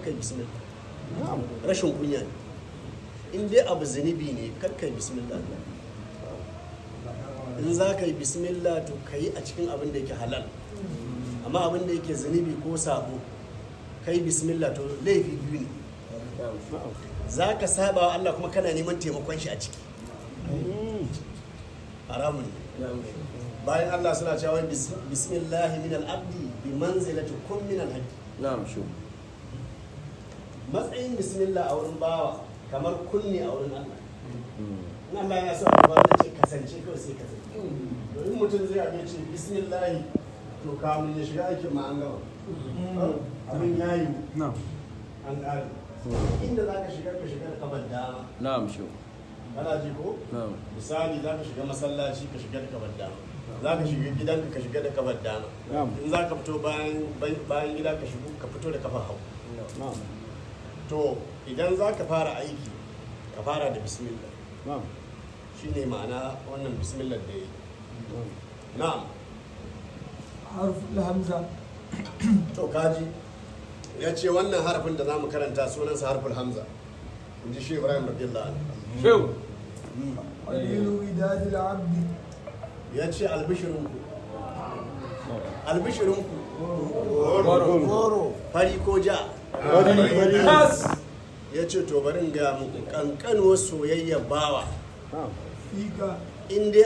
kakkai bismillah. Rashin kunya ne. In dai abu zunubi ne kakkai bismillah. In za ka yi bismillah to ka yi a cikin abin da yake halal, amma abin da yake zunubi ko sabo ka yi bismillah to laifi biyu ne. Za ka saba wa Allah kuma kana neman taimakon shi a ciki, haramun ne. Bayan Allah suna cewa bismillahi min al-abdi bi manzilati kun min al-haqq. Matsayin bismillah a wurin bawa kamar kunni a wurin Allah. In Allah yana so a ba da ce kasance kawai sai kasance. Domin mutum zai abin ce bismillahi to kamun ya shiga aikin ma an gama. Abin yayi an ƙare. Inda za ka shiga da kafar dama. Na'am shi. Kana ji ko? Misali za ka shiga masallaci ka shiga da kafar dama. Za ka shiga gidanka ka shiga da kafar dama. In za ka fito bayan gida ka fito da kafar hagu. To idan za ka fara aiki ka fara da bismillah. Shi ne ma'ana wannan bismillah da ya yi. Na'am. Harful hamza. To kaji ya ce wannan harafin da za mu karanta sunansa harful hamza. In ji shi Ibrahim radiyallahu anhu. Shehu. Qalilu widadil abdi. Ya ce albishirinku. Albishirinku. Goro. Fari ko ja. Ya ce to bari in gaya muku kankanuwar soyayya bawa. Fika. In dai